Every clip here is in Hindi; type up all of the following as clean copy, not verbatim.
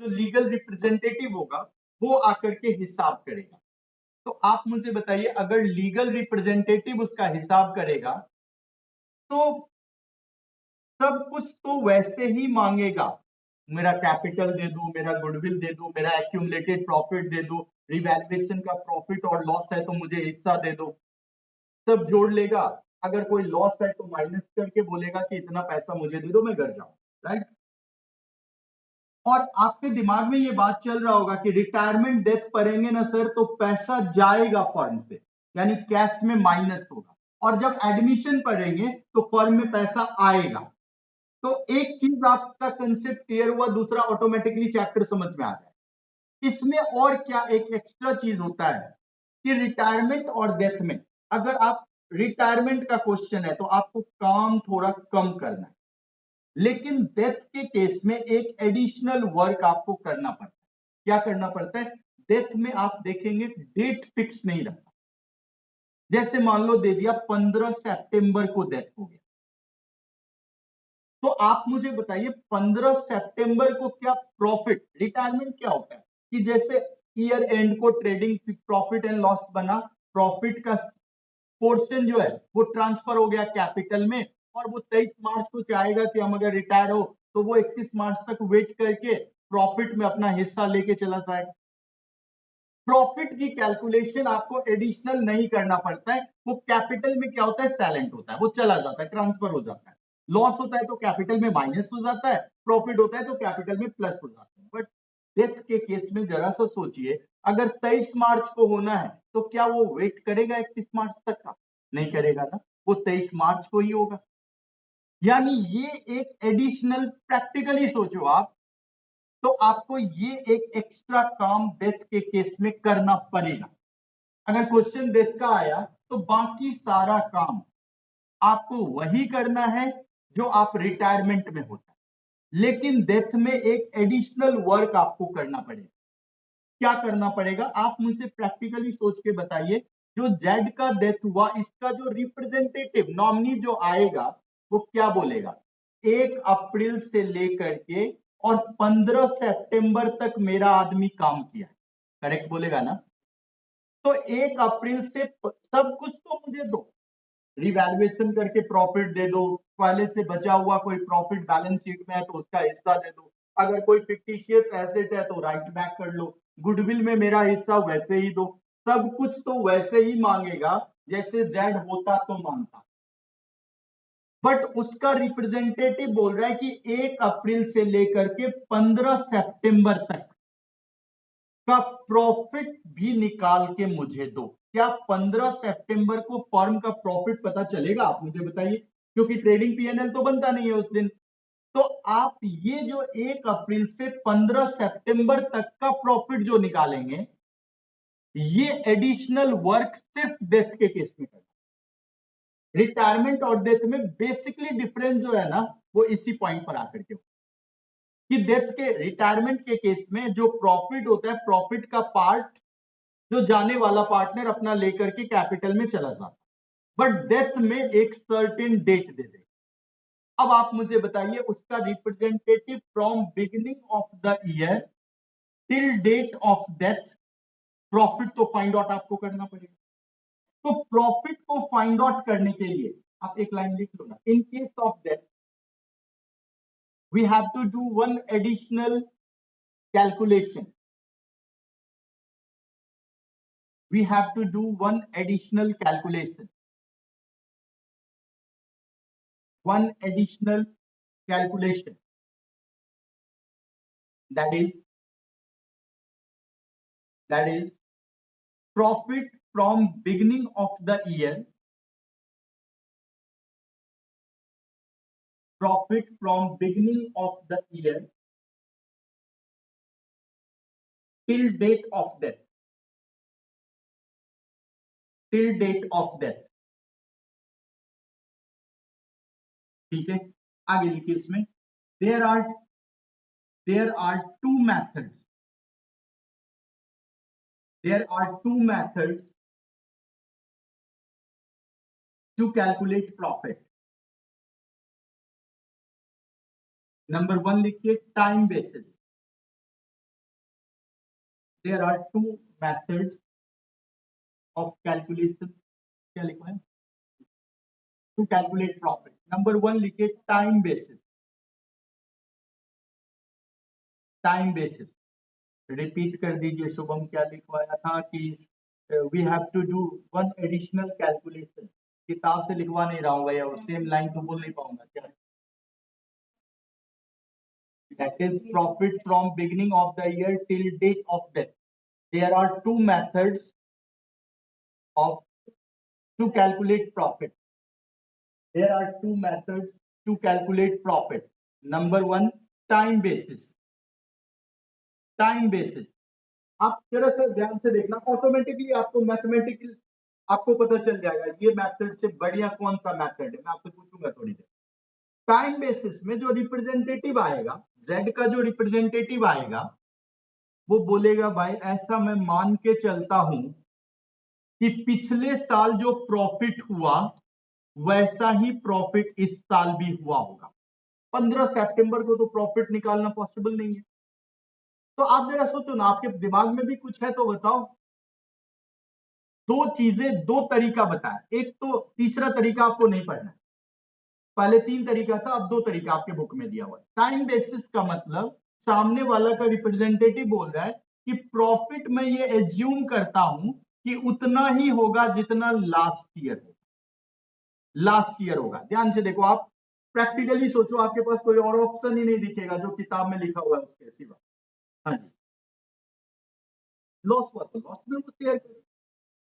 जो लीगल रिप्रेजेंटेटिव होगा वो आकर के हिसाब करेगा। तो आप मुझे बताइए, अगर लीगल रिप्रेजेंटेटिव उसका हिसाब करेगा तो सब कुछ तो वैसे ही मांगेगा, मेरा कैपिटल दे दो, मेरा गुडविल दे दो, मेरा एक्यूमुलेटेड प्रॉफिट दे दो, रिवैल्यूएशन का प्रॉफिट और लॉस है तो मुझे हिस्सा दे दो, सब जोड़ लेगा। अगर कोई लॉस है तो माइनस करके बोलेगा कि इतना पैसा मुझे दे दो, मैं घर जाऊं, राइट। और आपके दिमाग में ये बात चल रहा होगा कि रिटायरमेंट डेथ करेंगे ना सर तो पैसा जाएगा फर्म से, यानी कैश में माइनस होगा, और जब एडमिशन पढ़ेंगे तो फर्म में पैसा आएगा। तो एक चीज आपका कंसेप्ट क्लियर हुआ, दूसरा ऑटोमेटिकली चैप्टर समझ में आ जाए। इसमें और क्या एक एक्स्ट्रा चीज होता है कि रिटायरमेंट और डेथ में, अगर आप रिटायरमेंट का क्वेश्चन है तो आपको काम थोड़ा कम करना है, लेकिन डेथ के केस में एक एडिशनल वर्क आपको करना पड़ता है। क्या करना पड़ता है? डेथ में आप देखेंगे डेट फिक्स नहीं रखता। जैसे मान लो दे दिया 15 सितंबर को डेथ हो गया, तो आप मुझे बताइए 15 सितंबर को क्या प्रॉफिट, रिटायरमेंट क्या होता है कि जैसे ईयर एंड को ट्रेडिंग प्रॉफिट एंड लॉस बना, प्रॉफिट का पोर्शन जो है वो ट्रांसफर हो गया कैपिटल में, और वो 23 मार्च को चाहेगा कि हम अगर रिटायर हो तो वो 31 मार्च तक वेट करके प्रॉफिट में अपना हिस्सा लेके चला जाएगा। प्रॉफिट की कैलकुलेशन आपको एडिशनल नहीं करना पड़ता है, वो कैपिटल में क्या होता है, साइलेंट होता है, वो चला जाता है, ट्रांसफर हो जाता है। लॉस होता है तो कैपिटल में माइनस हो जाता है, प्रॉफिट होता है तो कैपिटल में प्लस हो जाता है। बट डेथ के केस में जरा सा सोचिए, अगर 23 मार्च को होना है तो क्या वो वेट करेगा 31 मार्च तक का? नहीं करेगा ना, वो 23 मार्च को ही होगा। यानी ये एक एडिशनल, प्रैक्टिकली सोचो आप, तो आपको ये एक एक्स्ट्रा काम डेथ के केस में करना पड़ेगा। अगर क्वेश्चन डेथ का आया तो बाकी सारा काम आपको वही करना है जो आप रिटायरमेंट में होता है, लेकिन डेथ में एक एडिशनल वर्क आपको करना पड़ेगा। क्या करना पड़ेगा आप मुझे प्रैक्टिकली सोच के बताइए। जो जेड का डेथ हुआ, इसका जो रिप्रेजेंटेटिव नॉमिनी जो आएगा वो क्या बोलेगा? 1 अप्रैल से लेकर के और 15 सितंबर तक मेरा आदमी काम किया है, करेक्ट बोलेगा ना? तो 1 अप्रैल से सब कुछ तो मुझे दो, रिवैल्यूएशन करके प्रॉफिट दे दो, पहले से बचा हुआ कोई प्रॉफिट बैलेंस शीट में है तो उसका हिस्सा दे दो, अगर कोई फिक्टिशियस एसेट है तो राइट बैक कर लो, गुडविल में मेरा हिस्सा वैसे ही दो, सब कुछ तो वैसे ही मांगेगा जैसे जेड होता तो मांगता। बट उसका रिप्रेजेंटेटिव बोल रहा है कि 1 अप्रैल से लेकर के 15 सितंबर तक का प्रॉफिट भी निकाल के मुझे दो। क्या 15 सितंबर को फर्म का प्रॉफिट पता चलेगा? आप मुझे बताइए, क्योंकि ट्रेडिंग पीएनएल तो बनता नहीं है उस दिन। तो आप ये जो 1 अप्रैल से 15 सितंबर तक का प्रॉफिट जो निकालेंगे, ये एडिशनल वर्क सिर्फ डेथ के केस में करना। रिटायरमेंट और डेथ में बेसिकली डिफरेंस जो है ना, वो इसी पॉइंट पर आकर के कि डेथ के, रिटायरमेंट के केस में जो प्रॉफिट होता है, प्रॉफिट का पार्ट जो जाने वाला पार्टनर अपना लेकर के कैपिटल में चला जाता, बट डेथ में एक सर्टेन डेट दे दे। अब आप मुझे बताइए उसका representative from beginning of the year till date of death, profit तो फाइंड आउट आपको करना पड़ेगा। तो प्रॉफिट को फाइंड आउट करने के लिए आप एक लाइन लिख लो ना, in case of death we have to do one additional calculation, we have to do one additional calculation, one additional calculation, that is profit from beginning of the year, profit from beginning of the year till date of death, till date of death। ठीक है, आगे लिखिए इसमें, there are two methods, there are two methods to calculate profit। Number 1 लिखिए time basis, there are two methods of calculation, क्या लिखा है, to calculate profit. Number one लिखिए time basis, time basis. Repeat कर दीजिए शुभम, क्या लिखवाया था कि we have to do one additional calculation. किताब से लिखवा नहीं रहा हूँ भैया, सेम लाइन तो बोल नहीं पाऊंगा क्या। That is profit from beginning of the year till date of death. There are two methods of to calculate profit. There are two methods to calculate profit. Number one, time basis. Time basis. आप जरा सा ध्यान से देखना, ऑटोमेटिकली आपको मैथमेटिकल आपको पता चल जाएगा ये मेथड से बढ़िया कौन सा मेथड है। मैं आपसे पूछूंगा थोड़ी देर। टाइम बेसिस में जो रिप्रेजेंटेटिव आएगा, जेड का जो रिप्रेजेंटेटिव आएगा, वो बोलेगा भाई ऐसा मैं मान के चलता हूं कि पिछले साल जो प्रॉफिट हुआ वैसा ही प्रॉफिट इस साल भी हुआ होगा। 15 सितंबर को तो प्रॉफिट निकालना पॉसिबल नहीं है। तो आप जरा सोचो ना, आपके दिमाग में भी कुछ है तो बताओ। दो चीजें, दो तरीका बताया, एक तो तीसरा तरीका आपको नहीं पढ़ना है, पहले तीन तरीका था, अब दो तरीका आपके बुक में दिया हुआ है। टाइम बेसिस का मतलब सामने वाला का रिप्रेजेंटेटिव बोल रहा है कि प्रॉफिट में ये एज्यूम करता हूं कि उतना ही होगा जितना लास्ट ईयर होगा, लास्ट ईयर होगा। ध्यान से देखो, आप प्रैक्टिकली सोचो, आपके पास कोई और ऑप्शन ही नहीं दिखेगा जो किताब में लिखा हुआ है उसके सिवा। हाँ जी, लॉस हुआ तो लॉस में वो शेयर करो।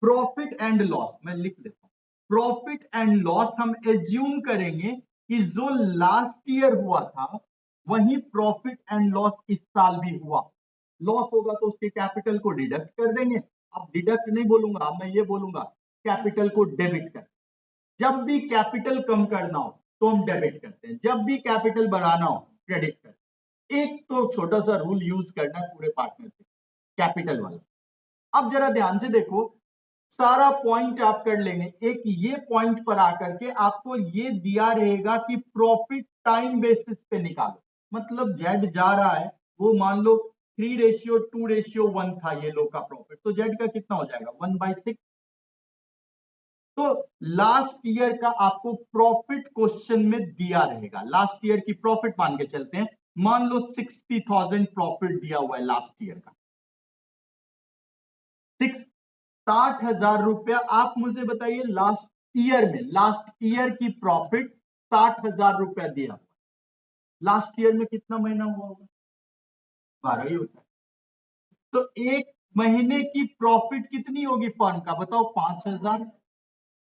प्रॉफिट एंड लॉस मैं लिख देता हूं, प्रॉफिट एंड लॉस हम एज्यूम करेंगे कि जो लास्ट ईयर हुआ था वही प्रॉफिट एंड लॉस इस साल भी हुआ। लॉस होगा तो उसके कैपिटल को डिडक्ट कर देंगे। अब डिडक्ट नहीं बोलूंगा, अब मैं ये बोलूंगा कैपिटल को डेबिट कर। जब भी कैपिटल कम करना हो तो हम डेबिट करते हैं, जब भी कैपिटल बढ़ाना हो क्रेडिट करते हैं। एक तो छोटा सा रूल यूज करना है पूरे पार्टनर से, कैपिटल वाला। अब जरा ध्यान से देखो, सारा पॉइंट आप कर लेंगे, एक ये पॉइंट पर आकर के आपको ये दिया रहेगा कि प्रॉफिट टाइम बेसिस पे निकालो। मतलब जेड जा रहा है, वो मान लो 3:2:1 था ये लोग का प्रॉफिट, तो जेड का कितना हो जाएगा 1/6। तो लास्ट ईयर का आपको प्रॉफिट क्वेश्चन में दिया रहेगा, लास्ट ईयर की प्रॉफिट मान के चलते हैं, मान लो 60,000 प्रॉफिट दिया हुआ है लास्ट ईयर का, 60,000 रुपया। आप मुझे बताइए लास्ट ईयर में, लास्ट ईयर की प्रॉफिट 60,000 रुपया दिया, लास्ट ईयर में कितना महीना हुआ होगा, 12 ही होता है। तो एक महीने की प्रॉफिट कितनी होगी फर्म का, बताओ 5,000।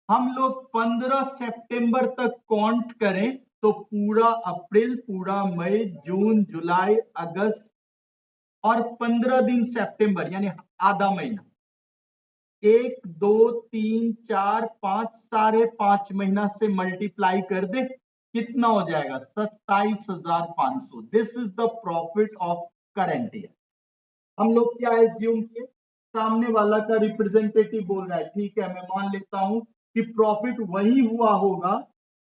हम लोग 15 सितंबर तक काउंट करें तो पूरा अप्रैल, पूरा मई, जून, जुलाई, अगस्त और 15 दिन सितंबर, यानी आधा महीना, 1 2 3 4 5, 5.5 महीना से मल्टीप्लाई कर दे, कितना हो जाएगा 27,500। This is the profit of current year. हम लोग क्या एज्यूम किए, सामने वाला का रिप्रेजेंटेटिव बोल रहा है, ठीक है मैं मान लेता हूं कि प्रॉफिट वही हुआ होगा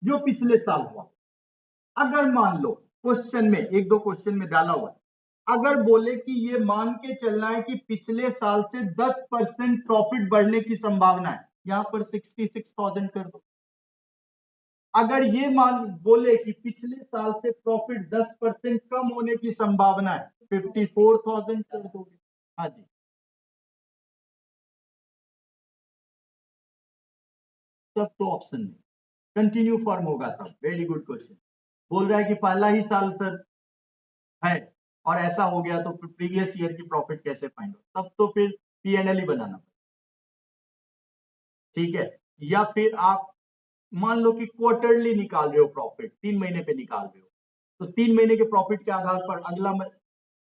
जो पिछले साल हुआ। अगर मान लो क्वेश्चन में, एक दो क्वेश्चन में डाला हुआ है, अगर बोले कि ये मान के चलना है कि पिछले साल से 10% प्रॉफिट बढ़ने की संभावना है, यहां पर 66,000 कर दो। अगर ये मान बोले कि पिछले साल से प्रॉफिट 10% कम होने की संभावना है, 54,000 कर दोगे। हाँ जी, तब तो ऑप्शन नहीं, कंटिन्यू फॉर्म होगा तब। Very good question. बोल रहा है कि पहला ही साल सर है और ऐसा हो गया तो फिर प्रीवियस ईयर की प्रॉफिट कैसे फाइंड हो, तब तो फिर पीएनएल ही बनाना। ठीक है, या फिर आप मान लो कि क्वार्टरली निकाल रहे हो प्रॉफिट, 3 महीने पे निकाल रहे हो, तो 3 महीने के प्रॉफिट के आधार पर अगला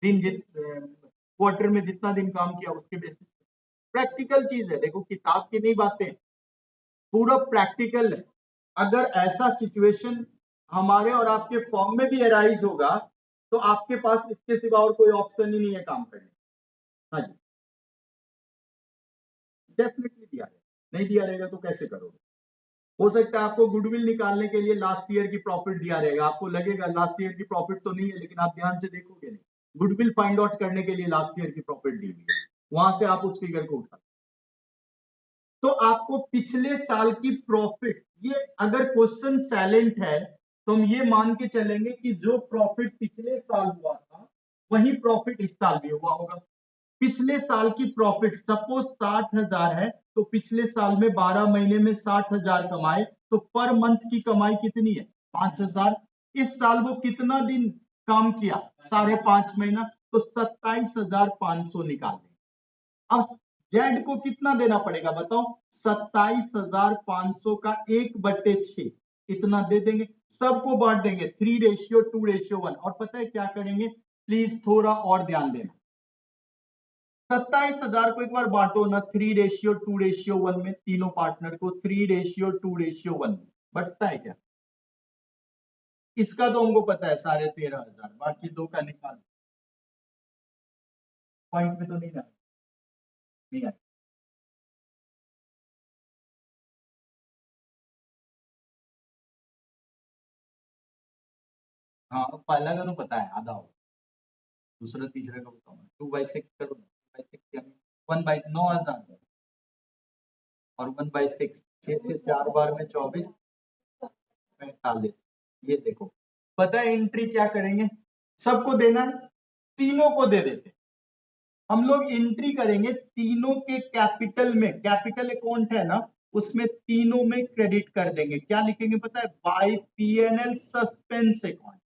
दिन, जिस क्वार्टर में जितना दिन काम किया उसके बेसिस पे। प्रैक्टिकल चीज है, देखो किताब की नहीं बातें, पूरा प्रैक्टिकल है। अगर ऐसा सिचुएशन हमारे और आपके फॉर्म में भी अराइज होगा तो आपके पास इसके सिवा और कोई ऑप्शन ही नहीं है काम करने। हाँ जी, डेफिनेटली दिया रहेगा, नहीं दिया रहेगा तो कैसे करोगे। हो सकता है आपको गुडविल निकालने के लिए लास्ट ईयर की प्रॉफिट दिया रहेगा, आपको लगेगा लास्ट ईयर की प्रॉफिट तो नहीं है, लेकिन आप ध्यान से देखोगे नहीं, गुडविल फाइंड आउट करने के लिए लास्ट ईयर की प्रॉफिट दी हुई है। वहां से आप उस फिगर को उठा, तो आपको पिछले साल की प्रॉफिट, ये अगर क्वेश्चन साइलेंट है तो हम ये मान के चलेंगे कि जो प्रॉफिट पिछले साल हुआ था वही प्रॉफिट इस साल भी हुआ होगा। पिछले साल की प्रॉफिट सपोज 60,000 है, तो पिछले साल में 12 महीने में 60,000 कमाए, तो पर मंथ की कमाई कितनी है? 5,000। इस साल वो कितना दिन काम किया? 5.5 महीना, तो 27,500 निकाल दें। अब जेड को कितना देना पड़ेगा बताओ? 27,500 का 1/6 इतना दे देंगे, सबको बांट देंगे 3:2:1। और पता है क्या करेंगे? प्लीज थोड़ा और ध्यान देना, 27,000 को एक बार बांटो ना 3:2:1 में, तीनों पार्टनर को 3:2:1 में बटता है क्या? इसका तो हमको पता है 13,500, बाकी दो का निकाल। पॉइंट में तो नहीं आया, नहीं आया। हाँ, पहला का तो पता है आधा हो, दूसरा तीसरा का बताऊंगा। 2/6 करो, 2/6 यानी 1/9,000, और 1/6 6 से 4 बार में 24, 45। ये देखो, पता है एंट्री क्या करेंगे? सबको देना है, तीनों को दे देते, हम लोग एंट्री करेंगे तीनों के कैपिटल में, कैपिटल अकाउंट है ना, उसमें तीनों में क्रेडिट कर देंगे। क्या लिखेंगे पता है? Bye PNL suspense account.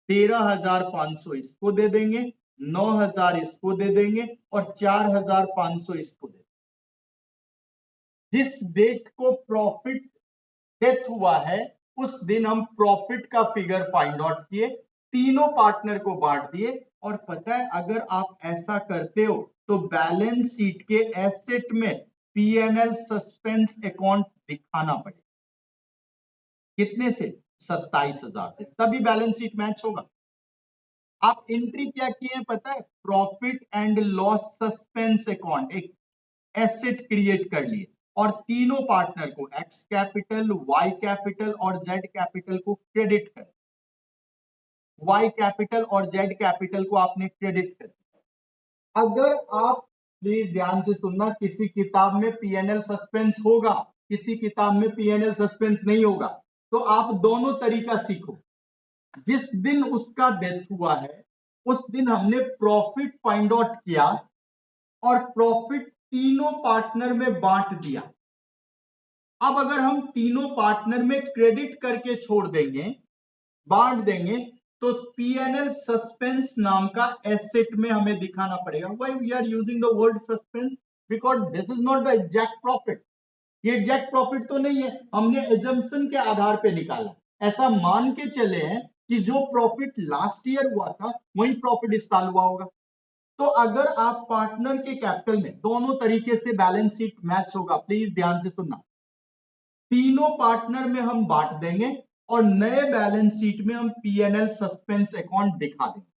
13,500 इसको दे देंगे, 9,000 इसको दे देंगे, और 4,500 इसको दे देंगे। जिस डेट को प्रॉफिट डेथ हुआ है उस दिन हम प्रॉफिट का फिगर फाइंड आउट किए, तीनों पार्टनर को बांट दिए। और पता है अगर आप ऐसा करते हो तो बैलेंस शीट के एसेट में पीएनएल सस्पेंस अकाउंट दिखाना पड़ेगा। कितने से? 27,000 से, तभी बैलेंस शीट मैच होगा। आप एंट्री क्या किए हैं पता है? Profit and loss suspense account, एक एसेट क्रिएट कर लिए, और तीनों पार्टनर को एक्स कैपिटल, वाई कैपिटल और जेड कैपिटल को क्रेडिट कर, वाई कैपिटल और जेड कैपिटल को आपने क्रेडिट कर। अगर आप, प्लीज ध्यान से सुनना, किसी किताब में पीएनएल सस्पेंस होगा, किसी किताब में पीएनएल सस्पेंस नहीं होगा, तो आप दोनों तरीका सीखो। जिस दिन उसका डेथ हुआ है उस दिन हमने प्रॉफिट फाइंड आउट किया, और प्रॉफिट तीनों पार्टनर में बांट दिया। अब अगर हम तीनों पार्टनर में क्रेडिट करके छोड़ देंगे, बांट देंगे, तो पीएनएल सस्पेंस नाम का एसेट में हमें दिखाना पड़ेगा। Why we are using the word suspense? Because this is not the exact profit. ये एग्जैक्ट प्रॉफिट तो नहीं है, हमने एजम्पशन के आधार पे निकाला। ऐसा मान के चले हैं कि जो प्रॉफिट लास्ट ईयर हुआ था वही प्रॉफिट इस साल हुआ होगा। तो अगर आप पार्टनर के कैपिटल में, दोनों तरीके से बैलेंस शीट मैच होगा, प्लीज ध्यान से सुनना, तीनों पार्टनर में हम बांट देंगे और नए बैलेंस शीट में हम पीएनएल सस्पेंस अकाउंट दिखा देंगे।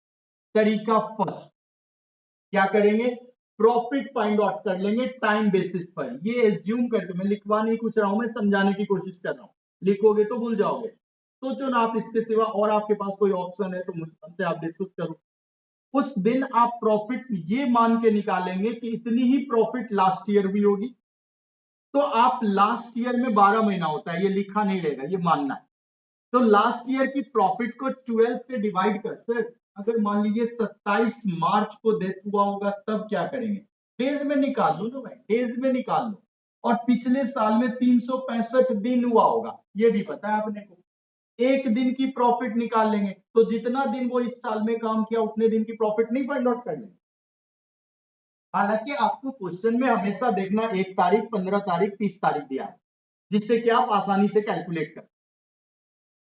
तरीका फर्स्ट, क्या करेंगे? प्रॉफिट फाइंड आउट कर लेंगे टाइम बेसिस पर। ये एज्यूम करके, मैं लिखवा नहीं कुछ रहा हूं, मैं समझाने की कोशिश कर रहा हूं, लिखोगे तो भूल जाओगे। सोचो ना आप इसके सिवा और आपके पास कोई ऑप्शन है तो मुझसे आप डिस्कस करो। उस दिन आप प्रॉफिट ये मान के निकालेंगे कि इतनी ही प्रॉफिट लास्ट ईयर भी होगी। तो आप लास्ट ईयर में 12 महीना होता है, ये लिखा नहीं रहेगा, ये मानना है। तो लास्ट ईयर की प्रॉफिट को 12 से डिवाइड कर, सर अगर मान लीजिए 27 मार्च को डेथ हुआ होगा तब क्या करेंगे? डेज में निकाल लो ना भाई, डेज में निकाल लो। और पिछले साल में 365 दिन हुआ होगा, ये भी पता है आपने को। एक दिन की प्रॉफिट निकाल लेंगे, तो जितना दिन वो इस साल में काम किया उतने दिन की प्रॉफिट नहीं फाइंड आउट कर लेंगे। हालांकि आपको क्वेश्चन में हमेशा देखना 1 तारीख, 15 तारीख, 30 तारीख दिया है, जिससे कि आप आसानी से कैलकुलेट कर।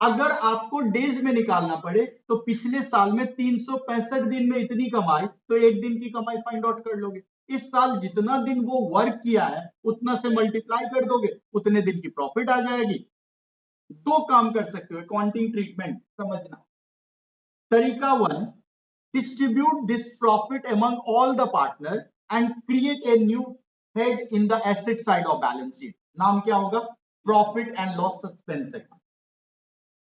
अगर आपको डेज में निकालना पड़े तो पिछले साल में 365 दिन में इतनी कमाई, तो एक दिन की कमाई फाइंड आउट कर लोगे। इस साल जितना दिन वो वर्क किया है उतना से मल्टीप्लाई कर दोगे, उतने दिन की प्रॉफिट आ जाएगी। दो काम कर सकते हो, अकाउंटिंग ट्रीटमेंट समझना। तरीका one, distribute this profit among all the partner and create a new head in the asset side of balance sheet। नाम क्या होगा? Profit and loss suspense account.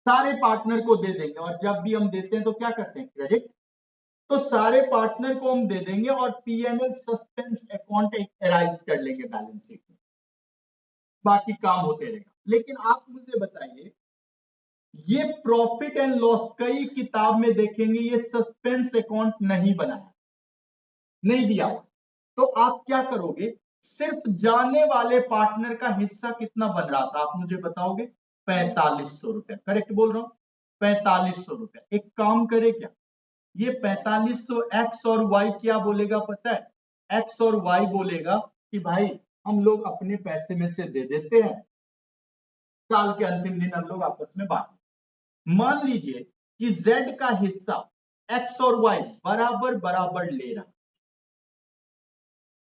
सारे पार्टनर को दे देंगे, और जब भी हम देते हैं तो क्या करते हैं? क्रेडिट। तो सारे पार्टनर को हम दे देंगे और पीएनएल सस्पेंस अकाउंट एक अराइज कर लेंगे बैलेंस शीट में, बाकी काम होते रहेगा। लेकिन आप मुझे बताइए, ये प्रॉफिट एंड लॉस कई किताब में देखेंगे ये सस्पेंस अकाउंट नहीं बनाया, नहीं दिया हुआ, तो आप क्या करोगे, सिर्फ जाने वाले पार्टनर का हिस्सा कितना बन रहा था आप मुझे बताओगे, 4500 रुपया, करेक्ट बोल रहा हूं, 4500 रुपया। एक काम करे क्या, ये 4500 एक्स और वाई क्या बोलेगा पता है, एक्स और वाई बोलेगा कि भाई हम लोग अपने पैसे में से दे देते हैं, साल के अंतिम दिन हम लोग आपस में बांट, मान लीजिए कि जेड का हिस्सा एक्स और वाई बराबर बराबर ले रहा,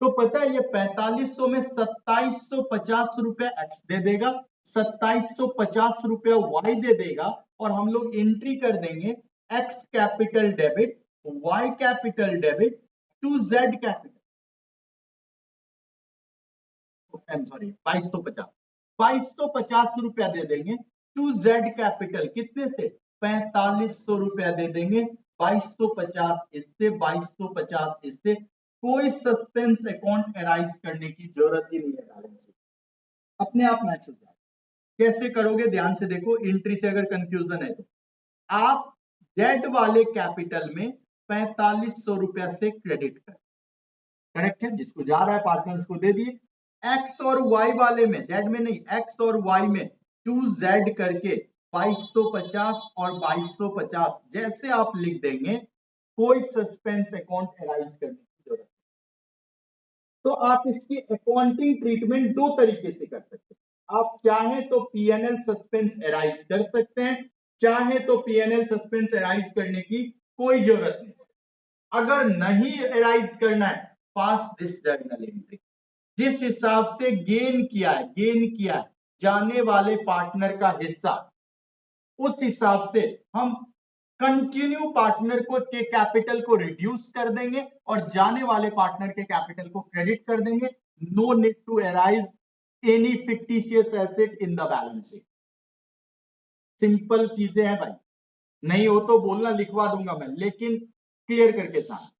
तो पता है ये 4500 में 2750 रुपया एक्स दे देगा, 2750 रुपया वाई दे देगा, और हम लोग एंट्री कर देंगे X capital debit, Y capital debit to Z capital, sorry 2250 रुपया दे देंगे टू जेड कैपिटल, कितने से 4500 रुपया दे देंगे, 2250 इससे 2250 इससे, कोई सस्पेंस अकाउंट अराइज करने की जरूरत ही नहीं है, बैलेंस शीट अपने आप मैच हो जाए। कैसे करोगे ध्यान से देखो, एंट्री से अगर कंफ्यूजन है तो आप जेड वाले कैपिटल में 4500 रुपया से क्रेडिट कर, करेक्ट है, जिसको जा रहा है पार्टनर्स को दे दिए, एक्स और वाई वाले में, जेड में नहीं, एक्स और वाई में टू जेड करके 2250 और 2250 जैसे आप लिख देंगे, कोई सस्पेंस अकाउंट अराइज करने की जरूरत। तो आप इसकी अकाउंटिंग ट्रीटमेंट दो तरीके से कर सकते हैं, आप चाहें तो पीएनएल सस्पेंस अराइज कर सकते हैं, चाहे तो पीएनएल सस्पेंस अराइज करने की कोई जरूरत नहीं, अगर नहीं अराइज करना है, पास दिस जर्नल एंट्री, जिस हिसाब से गेन किया है, गेन किया है जाने वाले पार्टनर का हिस्सा, उस हिसाब से हम कंटिन्यू पार्टनर को के कैपिटल को रिड्यूस कर देंगे और जाने वाले पार्टनर के कैपिटल को क्रेडिट कर देंगे। No need to arise any fictitious asset in the balance sheet. Simple चीजें हैं भाई, नहीं हो तो बोलना, लिखवा दूंगा मैं, लेकिन क्लियर करके साथ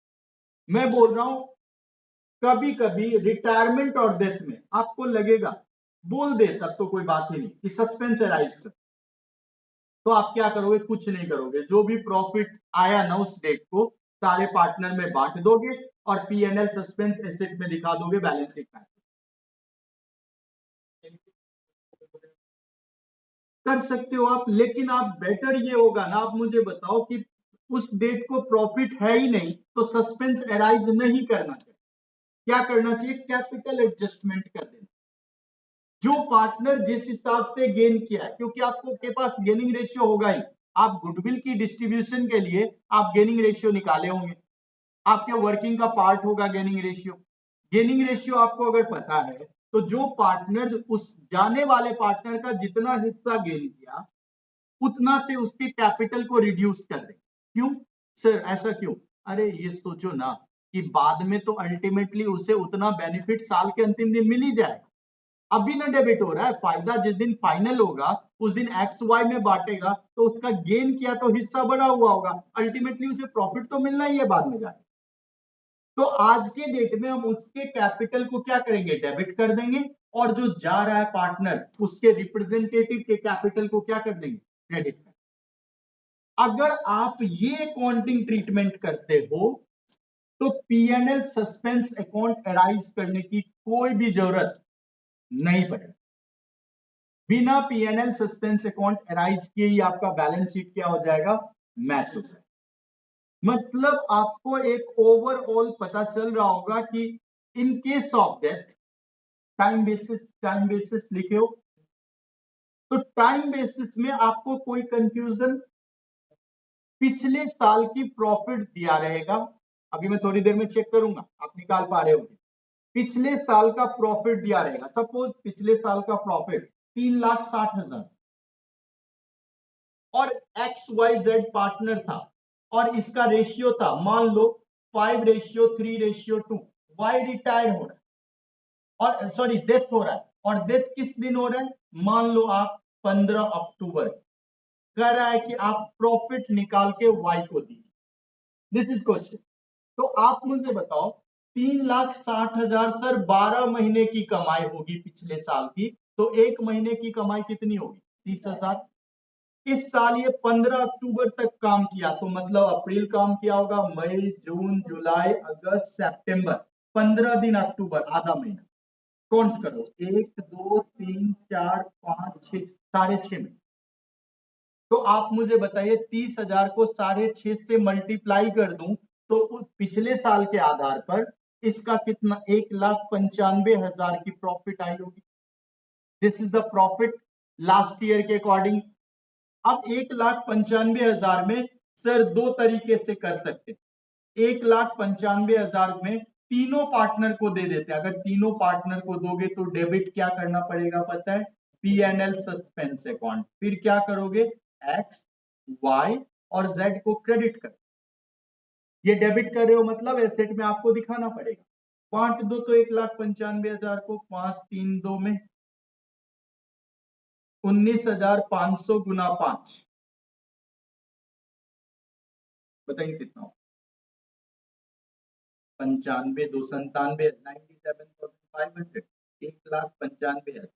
मैं बोल रहा हूं, कभी कभी रिटायरमेंट और डेथ में आपको लगेगा, बोल दे तब तो कोई बात ही नहीं कि सस्पेंस अराइज कर, तो आप क्या करोगे, कुछ नहीं करोगे, जो भी प्रॉफिट आया ना उस डेट को सारे पार्टनर में बांट दोगे और पीएनएल सस्पेंस एसेट में दिखा दोगे बैलेंस शीट में, कर सकते हो आप। लेकिन आप बेटर ये होगा ना, आप मुझे बताओ कि उस डेट को प्रॉफिट है ही नहीं तो सस्पेंस अराइज नहीं करना चाहिए, क्या करना चाहिए, कैपिटल एडजस्टमेंट कर देना, जो पार्टनर जिस हिसाब से गेन किया है, क्योंकि आपको के पास गेनिंग रेशियो होगा ही, आप गुडविल की डिस्ट्रीब्यूशन के लिए आप गेनिंग रेशियो निकाले होंगे, आपके वर्किंग का पार्ट होगा गेनिंग रेशियो, गेनिंग रेशियो आपको अगर पता है तो जो पार्टनर उस जाने वाले पार्टनर का जितना हिस्सा गेन किया उतना से उसके कैपिटल को रिड्यूस कर दे, क्यों सर ऐसा क्यों, अरे ये सोचो ना कि बाद में तो अल्टीमेटली उसे उतना बेनिफिट साल के अंतिम दिन मिल ही जाएगा, अभी ना डेबिट हो रहा है, फायदा जिस दिन फाइनल होगा उस दिन एक्स वाई में बांटेगा तो उसका गेन किया तो हिस्सा बढ़ा हुआ होगा, अल्टीमेटली उसे प्रॉफिट तो मिलना ही है बाद में जाके, तो आज के डेट में हम उसके कैपिटल को क्या करेंगे, डेबिट कर देंगे, और जो जा रहा है पार्टनर उसके रिप्रेजेंटेटिव के कैपिटल को क्या कर देंगे, क्रेडिट कर। अगर आप ये अकाउंटिंग ट्रीटमेंट करते हो तो पीएनएल सस्पेंस अकाउंट अराइज करने की कोई भी जरूरत नहीं पड़ेगी, बिना पीएनएल सस्पेंस अकाउंट अराइज किए ही आपका बैलेंस शीट क्या हो जाएगा, मैच हो जाएगा। मतलब आपको एक ओवरऑल पता चल रहा होगा कि इन case of death, time basis लिखे हो तो टाइम बेसिस में आपको कोई कंफ्यूजन, पिछले साल की प्रॉफिट दिया रहेगा, अभी मैं थोड़ी देर में चेक करूंगा आप निकाल पा रहे होंगे, पिछले साल का प्रॉफिट दिया रहेगा, सपोज पिछले साल का प्रॉफिट 3,60,000 और एक्स वाई जेड पार्टनर था और इसका रेशियो था मान लो 5:3:2, वाई रिटायर हो रहा है और सॉरी डेथ हो रहा है, और डेथ किस दिन हो रहा है, मान लो आप 15 अक्टूबर, कह रहा है कि आप प्रॉफिट निकाल के वाई को दीजिए, दिस इज क्वेश्चन। तो आप मुझे बताओ 3,60,000 सर 12 महीने की कमाई होगी पिछले साल की, तो एक महीने की कमाई कितनी होगी? 30,000। इस साल ये 15 अक्टूबर तक काम किया, तो मतलब अप्रैल काम किया होगा, मई जून जुलाई अगस्त सितंबर, 15 दिन अक्टूबर, आधा महीना। काउंट करो, 1 2 3 4 5 6, 6.5 महीने। तो आप मुझे बताइए 30,000 को 6.5 से मल्टीप्लाई कर दूं तो उस पिछले साल के आधार पर इसका कितना, 1,95,000 की प्रॉफिट आई होगी। This is the profit last year के अकॉर्डिंग। अब 1,95,000 में सर दो तरीके से कर सकते हैं। 1,95,000 में तीनों पार्टनर को दे देते हैं। अगर तीनों पार्टनर को दोगे तो डेबिट क्या करना पड़ेगा पता है? P&L suspense account. फिर क्या करोगे? एक्स वाई और जेड को क्रेडिट कर, ये डेबिट कर रहे हो मतलब एसेट में आपको दिखाना पड़ेगा। बांट दो तो 1,95,000 को 5 3 2 में 19,500 गुना 5, बताइए कितना हो? 95 2 97, 97,500, 1,95,000,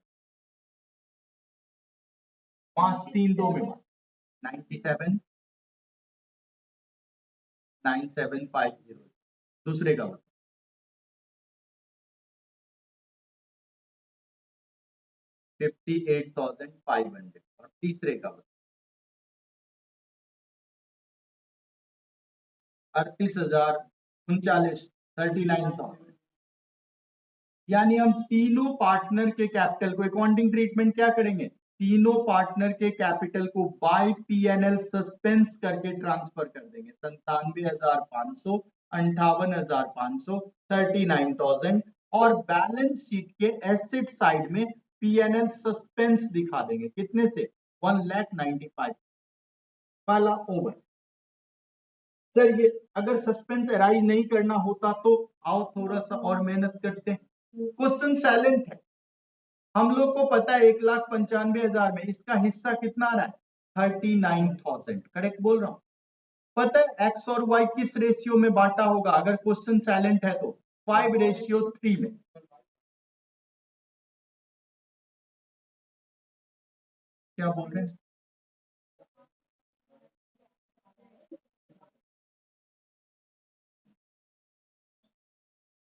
5 3 2 में 97 9750। दूसरे का 58,500 और तीसरे का 38,039, 39,000। यानी हम तीनों पार्टनर के कैपिटल को, अकाउंटिंग ट्रीटमेंट क्या करेंगे? तीनों पार्टनर के कैपिटल को बाय P&L सस्पेंस करके ट्रांसफर कर देंगे। 97,500, 58,500, 39,000 और बैलेंस शीट के एसेट साइड में P&L सस्पेंस दिखा देंगे। कितने से? 1,95,000। पहला ओवर। सर ये अगर सस्पेंस अराइज नहीं करना होता तो आओ थोड़ा सा और मेहनत करते हैं। क्वेश्चन साइलेंट है, हम लोग को पता है 1,95,000 में इसका हिस्सा कितना आ रहा है? 39,000। करेक्ट बोल रहा हूं? पता है एक्स और वाई किस रेशियो में बांटा होगा अगर क्वेश्चन साइलेंट है तो? 5:3 में। क्या बोल रहे हैं?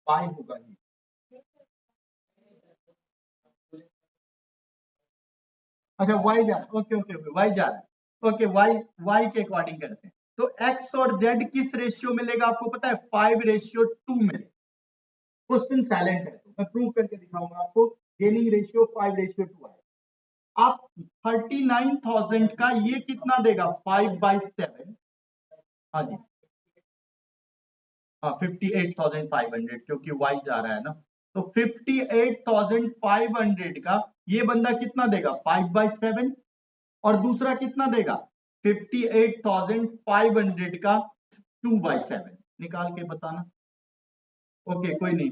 5 होगा ही। अच्छा वाई जा रहा है, ओके ओके ओके, वाई जा रहा है, ओके वाई, वाई के अकॉर्डिंग करते हैं। तो एक्स और जेड किस रेशियो मिलेगा आपको पता है? 5:2 मिलेगा। क्वेश्चन साइलेंट है तो मैं प्रूव करके दिखाऊंगा आपको। गेनिंग रेशियो 5:2 है। आप 39,000 का ये कितना देगा? 5/7। हाँ जी, हाँ 58,500 क्योंकि वाई जा रहा है ना। तो 58,500 का ये बंदा कितना देगा? 5/7। और दूसरा कितना देगा? 58,500 का 2/7। निकाल के बताना। ओके कोई नहीं।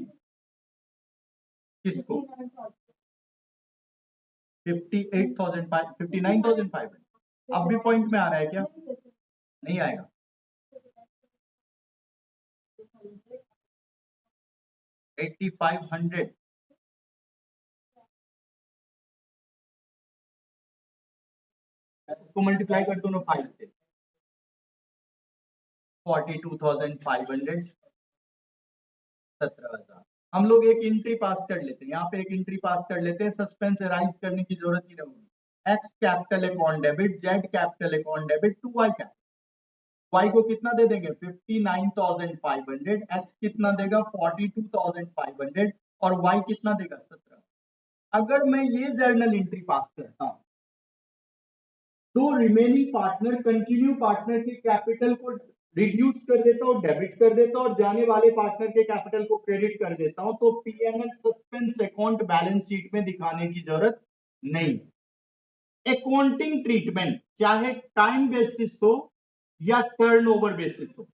किसको? 59,500। अब भी पॉइंट में आ रहा है क्या? नहीं आएगा। 8,500। उसको मल्टीप्लाई कर दो ना 5 से। 42,500, 17,000। हम लोग एक एंट्री पास कर लेते हैं, यहाँ पे एक एंट्री पास कर लेते हैं, सस्पेंस राइज करने की जरूरत ही नहीं। X capital account debit, Z capital account debit to Y capital. Y को कितना दे देंगे? 59,500। एक्स कितना देगा? 42,500 और वाई कितना देगा? 17। अगर मैं ये जर्नल एंट्री पास करता हूं तो रिमेनिंग पार्टनर, कंटिन्यू पार्टनर के कैपिटल को रिड्यूस कर देता हूं, डेबिट कर देता हूं और जाने वाले पार्टनर के कैपिटल को क्रेडिट कर देता हूं, तो P&L suspense account balance sheet में दिखाने की जरूरत नहीं। अकाउंटिंग ट्रीटमेंट चाहे टाइम बेसिस हो या टर्नओवर बेसिस हो,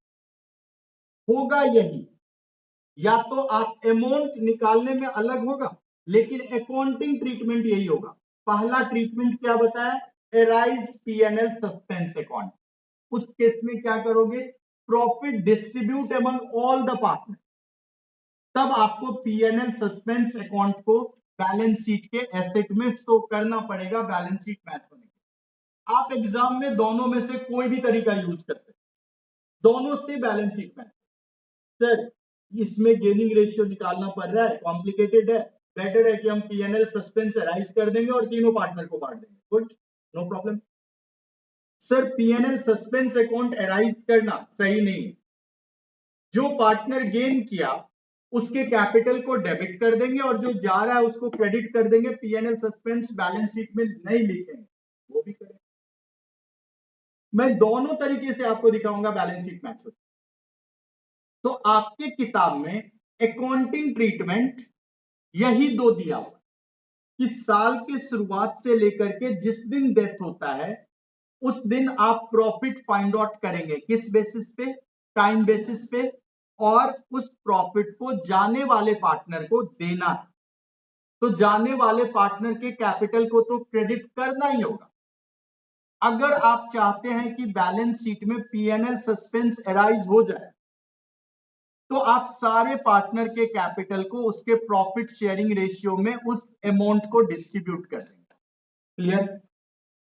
होगा यही। या तो आप अमाउंट निकालने में अलग होगा, लेकिन अकाउंटिंग ट्रीटमेंट यही होगा। पहला ट्रीटमेंट क्या बताया? Arise P&L suspense account. उस केस में क्या करोगे? Profit distribute among all the partner, तब आपको पीएनएल सस्पेंस अकाउंट को बैलेंस शीट के एसेट में शो करना पड़ेगा बैलेंस शीट मैच होने के। आप एग्जाम में दोनों में से कोई भी तरीका यूज कर सकते, दोनों से बैलेंस शीट मैच। सर इसमें गेनिंग रेशियो निकालना पड़ रहा है, कॉम्प्लिकेटेड है, बेटर है कि हम पीएनएल सस्पेंस राइज कर देंगे और तीनों पार्टनर को बांट देंगे। Good, no problem. Sir PNL suspense account arise करना सही नहीं है। जो पार्टनर गेन किया उसके कैपिटल को डेबिट कर देंगे और जो जा रहा है उसको क्रेडिट कर देंगे, पीएनएल सस्पेंस बैलेंस शीट में नहीं लिखेंगे, वो भी करेंगे। मैं दोनों तरीके से आपको दिखाऊंगा बैलेंस शीट मैच होती। तो आपके किताब में अकाउंटिंग ट्रीटमेंट यही दो दिया हुआ कि साल के शुरुआत से लेकर के जिस दिन डेथ होता है उस दिन आप प्रॉफिट फाइंड आउट करेंगे। किस बेसिस पे? टाइम बेसिस पे, और उस प्रॉफिट को जाने वाले पार्टनर को देना है। तो जाने वाले पार्टनर के कैपिटल को तो क्रेडिट करना ही होगा। अगर आप चाहते हैं कि बैलेंस शीट में पीएनएल सस्पेंस अराइज हो जाए तो आप सारे पार्टनर के कैपिटल को उसके प्रॉफिट शेयरिंग रेशियो में उस अमाउंट को डिस्ट्रीब्यूट कर देंगे। क्लियर?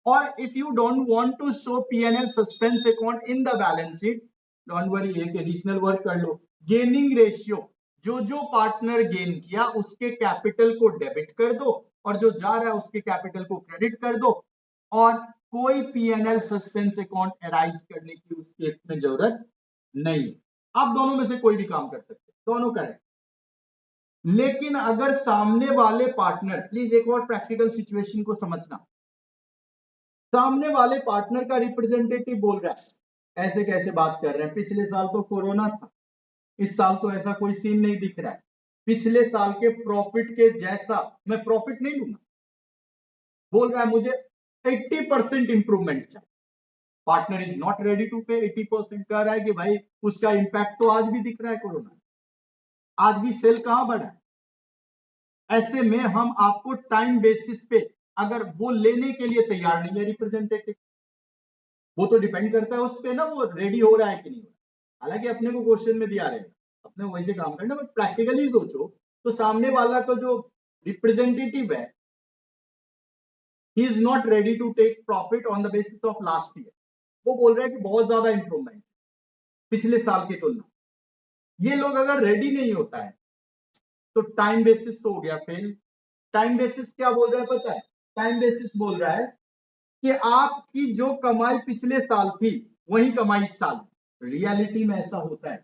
और if you don't want to show PNL suspense account in the balance sheet, don't worry, एक एडिशनल वर्क कर लो। गेनिंग रेशियो, जो पार्टनर गेन किया उसके कैपिटल को डेबिट कर दो और जो जा रहा है उसके कैपिटल को क्रेडिट कर दो, और कोई पीएनएल सस्पेंस अकाउंट अराइज करने की उस केस में जरूरत नहीं है। आप दोनों में से कोई भी काम कर सकते, दोनों करें। लेकिन अगर सामने वाले पार्टनर, प्लीज एक और प्रैक्टिकल सिचुएशन को समझना, सामने वाले पार्टनर का रिप्रेजेंटेटिव बोल रहा है ऐसे कैसे बात कर रहे हैं, पिछले साल तो कोरोना था, इस साल तो ऐसा कोई सीन नहीं दिख रहा है, पिछले साल के प्रॉफिट के जैसा मैं प्रॉफिट नहीं लूंगा। बोल रहा है मुझे 80% इंप्रूवमेंट चाहिए। Partner is not ready to pay 80%। कह रहा है कि भाई उसका इंपैक्ट तो आज भी दिख रहा है, कोरोना आज भी सेल कहां बढ़ा है। ऐसे में हम आपको टाइम बेसिस पे, अगर वो लेने के लिए तैयार नहीं है रिप्रेजेंटेटिव, वो तो डिपेंड करता है उस पे ना, वो रेडी हो रहा है कि नहीं हो रहा। हालांकि अपने को क्वेश्चन में दिया रहेगा, अपने वैसे काम करना, बट प्रैक्टिकली सोचो तो सामने वाला का जो रिप्रेजेंटेटिव है, he is not ready to take profit on the basis of last year. वो बोल रहा है कि बहुत ज्यादा इंप्रूवमेंट पिछले साल की तुलना। ये लोग अगर रेडी नहीं होता है तो टाइम बेसिस तो हो गया फेल। टाइम बेसिस क्या बोल रहा है पता है? टाइम बेसिस बोल रहा है कि आपकी जो कमाई पिछले साल थी वही कमाई इस साल। रियलिटी में ऐसा होता है,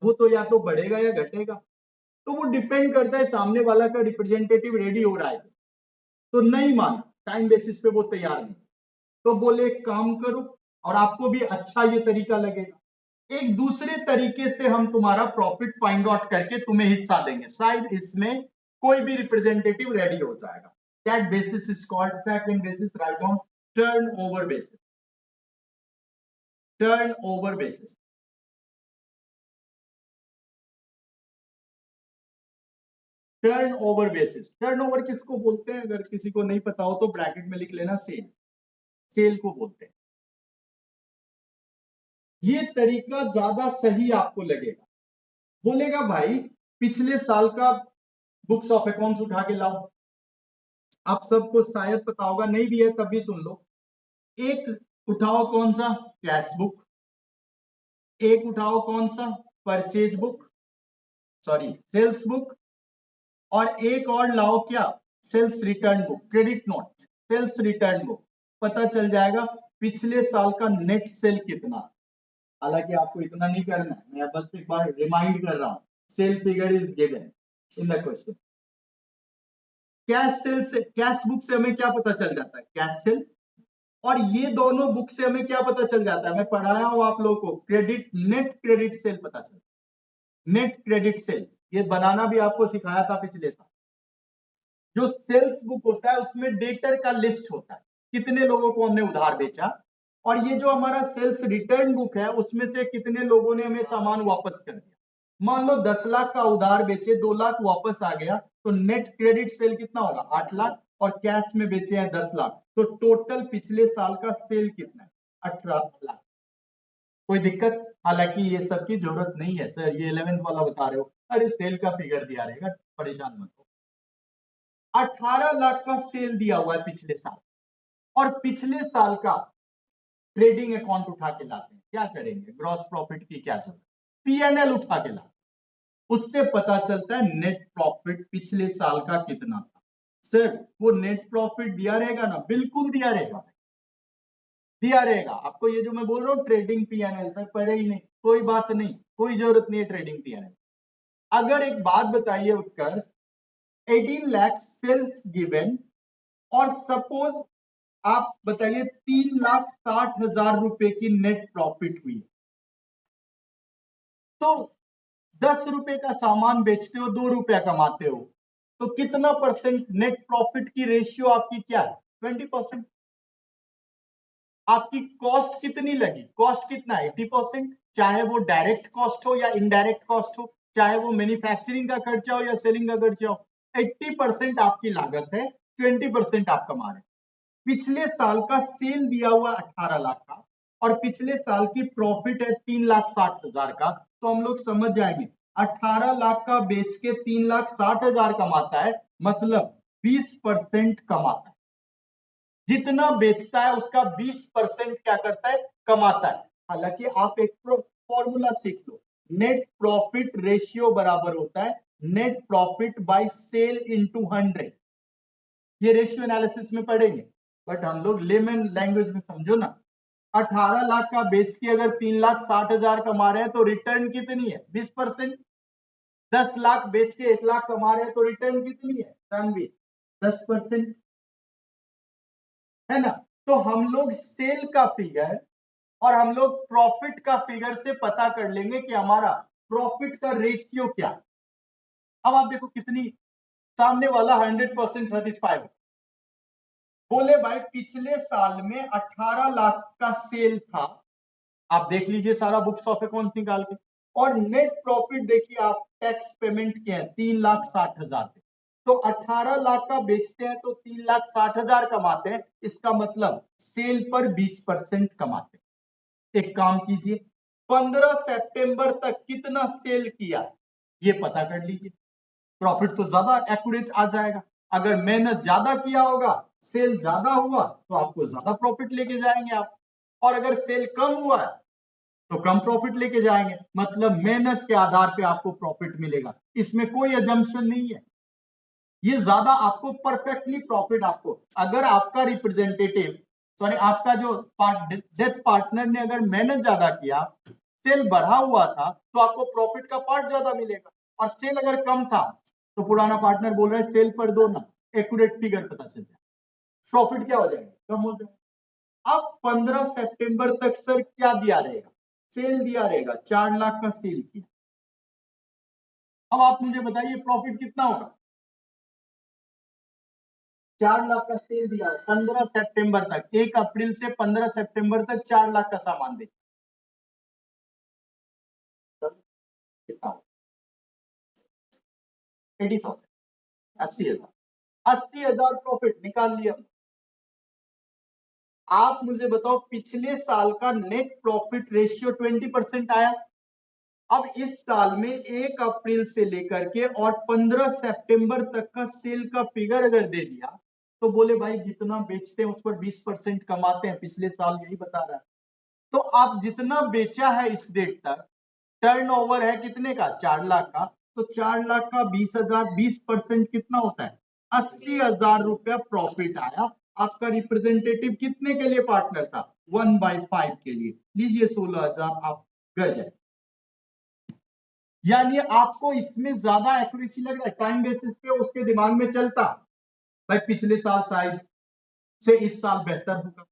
वो तो या तो बढ़ेगा या घटेगा। तो वो डिपेंड करता है सामने वाला का रिप्रेजेंटेटिव रेडी हो रहा है तो नहीं माना, टाइम बेसिस पे वो तैयार नहीं, तो बोले काम करो और आपको भी अच्छा ये तरीका लगेगा। एक दूसरे तरीके से हम तुम्हारा प्रॉफिट फाइंड आउट करके तुम्हें हिस्सा देंगे, शायद इसमें कोई भी रिप्रेजेंटेटिव रेडी हो जाएगा। That basis is called, second basis write down, turn over basis. Turn over basis, turn over basis. Turn over किसको बोलते हैं? अगर किसी को नहीं पता हो तो ब्रैकेट में लिख लेना, सेल। सेल को बोलते हैं। ये तरीका ज्यादा सही आपको लगेगा। बोलेगा भाई पिछले साल का बुक्स ऑफ अकाउंट्स उठा के लाओ। आप सबको शायद पता होगा, नहीं भी है तब भी सुन लो। एक उठाओ कौन सा? Cash book. एक उठाओ कौन सा? Purchase book, sorry sales book. और एक और लाओ क्या? Sales return book, credit note, sales return book. पता चल जाएगा पिछले साल का नेट सेल कितना। हालांकि आपको इतना नहीं करना है, मैं बस एक बार रिमाइंड कर रहा हूं, sale figure is given in the question. Cash sale से, कैश बुक से हमें क्या पता चल जाता है? Cash sale. और ये दोनों बुक से हमें क्या पता चल जाता है? मैं पढ़ाया हूं आप लोगों को, क्रेडिट, नेट क्रेडिट सेल पता चलता है। नेट क्रेडिट सेल ये बनाना भी आपको सिखाया था पिछले साल। जो सेल्स बुक होता है उसमें डेटर का लिस्ट होता है, कितने लोगों को हमने उधार बेचा। और ये जो हमारा सेल्स रिटर्न बुक है उसमें से कितने लोगों ने हमें सामान वापस कर दिया। मान लो 10 लाख का उधार बेचे, 2 लाख वापस आ गया, तो नेट क्रेडिट सेल कितना होगा? 8 लाख। और कैश में बेचे हैं 10 लाख, तो टोटल पिछले साल का सेल कितना है? 18 लाख। कोई दिक्कत? हालांकि ये सब की जरूरत नहीं है सर, ये 11th वाला बता रहे हो, अरे सेल का फिगर दिया रहेगा, परेशान मत हो। 18 लाख का सेल दिया हुआ है पिछले साल, और पिछले साल का ट्रेडिंग अकाउंट उठा के लाते हैं, क्या करेंगे? ग्रॉस प्रॉफिट की क्या जरूरत? पीएनएल उठा के लाते, उससे पता चलता है नेट प्रॉफिट पिछले साल का कितना था। सर वो नेट प्रॉफिट दिया रहेगा ना? बिल्कुल दिया रहेगा, दिया रहेगा आपको। ये जो मैं बोल रहा हूँ ट्रेडिंग पीएनएल, सर पढ़े ही नहीं, कोई बात नहीं, कोई जरूरत नहीं है ट्रेडिंग पीएनएल। अगर एक बात बताइए उत्कर्ष, 18 लाख सेल्स गिवन, और सपोज आप बताइए 3,60,000 रुपए की नेट प्रॉफिट हुई, तो 10 रुपए का सामान बेचते हो, 2 रुपया कमाते हो, तो कितना परसेंट नेट प्रॉफिट की रेशियो आपकी क्या है? 20%। आपकी कॉस्ट कितनी लगी? कॉस्ट कितना है? 80%। चाहे वो डायरेक्ट कॉस्ट हो या इनडायरेक्ट कॉस्ट हो, चाहे वो मैन्युफैक्चरिंग का खर्चा हो या सेलिंग का खर्चा हो, 80% आपकी लागत है, 20% आप कमा रहे हैं। पिछले साल का सेल दिया हुआ 18 लाख का, और पिछले साल की प्रॉफिट है 3,60,000 का, तो हम लोग समझ जाएंगे 18 लाख का बेच के 3,60,000 कमाता है, मतलब 20% कमाता है। जितना बेचता है उसका 20% क्या करता है? कमाता है। हालांकि आप एक फॉर्मूला सीख लो, नेट प्रॉफिट रेशियो बराबर होता है net profit by sale into 100। ये रेशियो एनालिसिस में पढ़ेंगे, बट हम लोग लेमन लैंग्वेज में समझो ना। 18 लाख का बेच के अगर 3,60,000 कमा रहे हैं तो रिटर्न कितनी है? 20%। 10 लाख बेच के 1 लाख कमा रहे हैं तो रिटर्न कितनी है? 10%, है ना? तो हम लोग सेल का फिगर और हम लोग प्रॉफिट का फिगर से पता कर लेंगे कि हमारा प्रॉफिट का रेशियो क्या है। अब आप देखो कितनी, सामने वाला 100% सेटिस्फाई हो, बोले भाई पिछले साल में 18 लाख का सेल था, आप देख लीजिए सारा बुक्स ऑफ अकाउंट निकाल के, और नेट प्रॉफिट देखिए आप टैक्स पेमेंट किए हैं 3,60,000, तो 18 लाख का बेचते हैं तो 3,60,000 कमाते हैं, इसका मतलब सेल पर 20% कमाते हैं। एक काम कीजिए, 15 सितंबर तक कितना सेल किया ये पता कर लीजिए, प्रॉफिट तो ज्यादा एक्यूरेट आ जाएगा। अगर मेहनत ज्यादा किया होगा, सेल ज्यादा हुआ, तो आपको ज्यादा प्रॉफिट लेके जाएंगे आप, और अगर सेल कम हुआ है तो कम प्रॉफिट लेके जाएंगे, मतलब मेहनत के आधार पे आपको प्रॉफिट मिलेगा, इसमें कोई अजम्पशन नहीं है। ये ज्यादा आपको परफेक्टली प्रॉफिट, आपको अगर आपका रिप्रेजेंटेटिव, सॉरी आपका जो डेथ पार्टनर ने अगर मेहनत ज्यादा किया, सेल बढ़ा हुआ था, तो आपको प्रॉफिट का पार्ट ज्यादा मिलेगा, और सेल अगर कम था तो पुराना पार्टनर बोल रहा है सेल पर दो ना, एक्यूरेट फिगर पता चल जाए, प्रॉफिट क्या हो जाएगा? कम हो जाएगा। अब 15 सितंबर तक सर क्या दिया रहेगा? सेल दिया रहेगा, 4 लाख का सेल किया। अब आप मुझे बताइए प्रॉफिट कितना होगा? 4 लाख का सेल दिया है 15 सितंबर तक, 1 अप्रैल से 15 सितंबर तक 4 लाख का सामान बेचा, कितना? 80,000, 80,000, 80,000 प्रॉफिट निकाल लिया। आप मुझे बताओ पिछले साल का नेट प्रॉफिट रेशियो 20% आया। अब इस साल में 1 अप्रैल से लेकर के और 15 सितंबर तक का सेल का फिगर अगर दे दिया, तो बोले भाई जितना बेचते हैं उस पर 20% कमाते हैं, पिछले साल यही बता रहा है। तो आप जितना बेचा है इस डेट तक, टर्नओवर है कितने का? 4 लाख का, तो 4 लाख का 20,000, 20% कितना होता है? 80,000 रुपया प्रॉफिट आया। आपका रिप्रेजेंटेटिव कितने के लिए पार्टनर था? 1/5 के लिए। लीजिए 16,000 आप घर जाए। यानी आपको इसमें ज्यादा एक्यूरेसी लग रहा है, टाइम बेसिस पे उसके दिमाग में चलता भाई पिछले साल शायद से इस साल बेहतर होगा,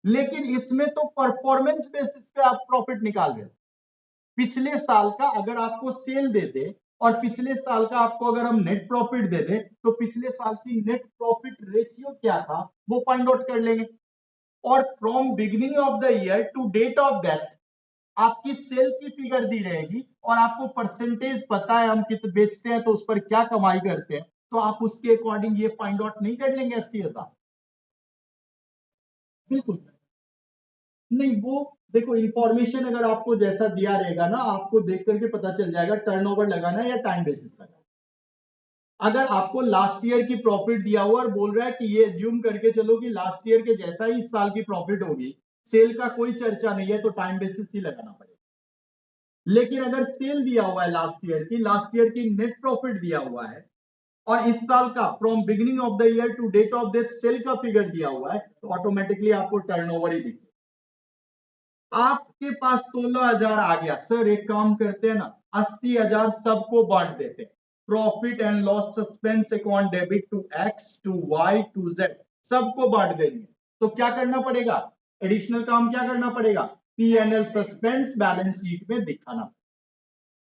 लेकिन इसमें तो परफॉर्मेंस बेसिस पे आप प्रॉफिट निकाल रहे हो। पिछले साल का अगर आपको सेल दे दे और पिछले साल का आपको अगर हम नेट प्रॉफिट दे दे, तो पिछले साल की नेट प्रॉफिट रेशियो क्या था वो फाइंड आउट कर लेंगे, और from beginning of the year to date of that आपकी सेल की फिगर दी रहेगी, और आपको परसेंटेज पता है हम कितने बेचते हैं तो उस पर क्या कमाई करते हैं, तो आप उसके अकॉर्डिंग ये फाइंड आउट नहीं कर लेंगे 80,000? बिल्कुल नहीं, वो देखो इंफॉर्मेशन अगर आपको जैसा दिया रहेगा ना, आपको देख करके पता चल जाएगा टर्नओवर लगाना है या टाइम बेसिस लगाना। अगर आपको लास्ट ईयर की प्रॉफिट दिया हुआ और बोल रहा है कि ये एज्यूम करके चलो कि लास्ट ईयर के जैसा ही इस साल की प्रॉफिट होगी, सेल का कोई चर्चा नहीं है, तो टाइम बेसिस ही लगाना पड़ेगा। लेकिन अगर सेल दिया हुआ है लास्ट ईयर की नेट प्रॉफिट दिया हुआ है और इस साल का from beginning of the year to date of death sale का फिगर दिया हुआ है, तो ऑटोमेटिकली आपको टर्नओवर ही दिखेगा। आपके पास 16,000 आ गया, सर एक काम करते हैं ना, 80,000 सबको बांट देते हैं, profit and loss suspense account debit to X to Y to Z, सबको बांट देंगे। तो क्या करना पड़ेगा, एडिशनल काम क्या करना पड़ेगा, पीएनएल सस्पेंस बैलेंस शीट में दिखाना।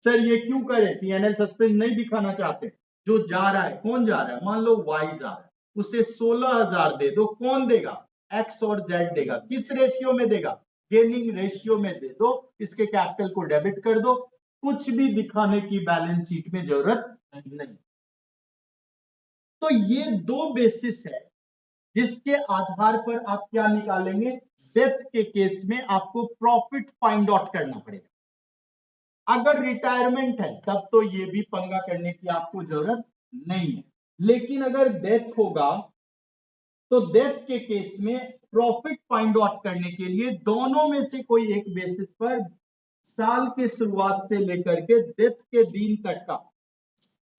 सर ये क्यों करें, पीएनएल सस्पेंस नहीं दिखाना चाहते, जो जा रहा है, कौन जा रहा है, मान लो वाई जा रहा है, उसे 16,000 दे दो, कौन देगा, एक्स और जेड देगा, किस रेशियो में देगा, गेनिंग रेशियो में दे दो, इसके कैपिटल को डेबिट कर दो, कुछ भी दिखाने की बैलेंस शीट में जरूरत नहीं। तो ये दो बेसिस है जिसके आधार पर आप क्या निकालेंगे, डेथ के केस में आपको प्रॉफिट फाइंड आउट करना पड़ेगा। अगर रिटायरमेंट है तब तो ये भी पंगा करने की आपको जरूरत नहीं है, लेकिन अगर डेथ होगा तो डेथ के केस में प्रॉफिट फाइंड आउट करने के लिए दोनों में से कोई एक बेसिस पर साल के शुरुआत से लेकर के डेथ के दिन तक का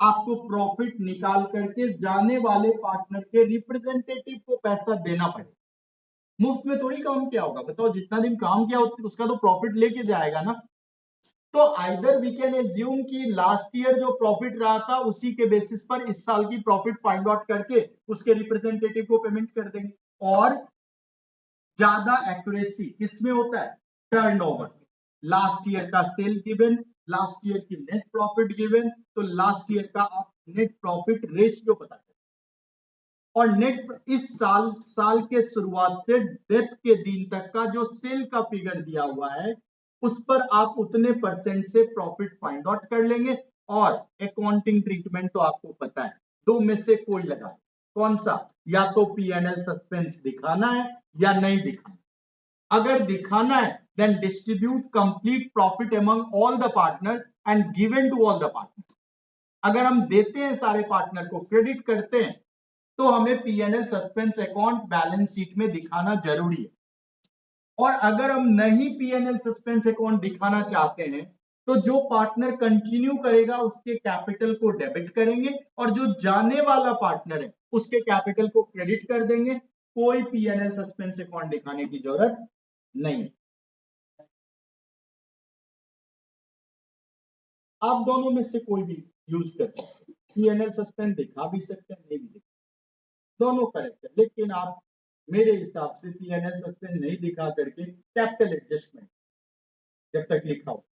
आपको प्रॉफिट निकाल करके जाने वाले पार्टनर के रिप्रेजेंटेटिव को पैसा देना पड़ेगा। मुफ्त में थोड़ी काम किया होगा, बताओ, जितना दिन काम किया उसका तो प्रॉफिट लेके जाएगा ना। तो आइदर वी कैन एज्यूम कि लास्ट ईयर जो प्रॉफिट रहा था उसी के बेसिस पर इस साल की प्रॉफिट फाइंड आउट करके उसके रिप्रेजेंटेटिव को पेमेंट कर देंगे, और ज्यादा एक्यूरेसी किसमें होता है, टर्नओवर, लास्ट ईयर का सेल गिवन, लास्ट ईयर की नेट प्रॉफिट गिवन, तो लास्ट ईयर का आप नेट प्रॉफिट रेशियो पता करें, और नेट इस साल के शुरुआत से डेथ के दिन तक का जो सेल का फिगर दिया हुआ है उस पर आप उतने परसेंट से प्रॉफिट फाइंड आउट कर लेंगे। और अकाउंटिंग ट्रीटमेंट तो आपको पता है, दो में से कोई लगा, कौन सा, या तो पीएनएल सस्पेंस दिखाना है या नहीं दिखाना। अगर दिखाना है then distribute complete profit among all the partner and given to all the partner. अगर हम देते हैं सारे पार्टनर को, क्रेडिट करते हैं, तो हमें PNL suspense account balance sheet में दिखाना जरूरी है। और अगर हम नहीं पीएनएल सस्पेंस अकाउंट दिखाना चाहते हैं तो जो पार्टनर कंटिन्यू करेगा उसके कैपिटल को डेबिट करेंगे और जो जाने वाला पार्टनर है उसके कैपिटल को क्रेडिट कर देंगे। कोई पीएनएल सस्पेंस अकाउंट दिखाने की जरूरत नहीं। आप दोनों में से कोई भी यूज कर सकते हैं, पीएनएल सस्पेंस दिखा भी सकते हैं, नहीं भी दिखा, दोनों करेक्ट है, लेकिन आप मेरे हिसाब से पीएनएल सस्पेंस नहीं दिखा करके कैपिटल एडजस्टमेंट जब तक लिखा हो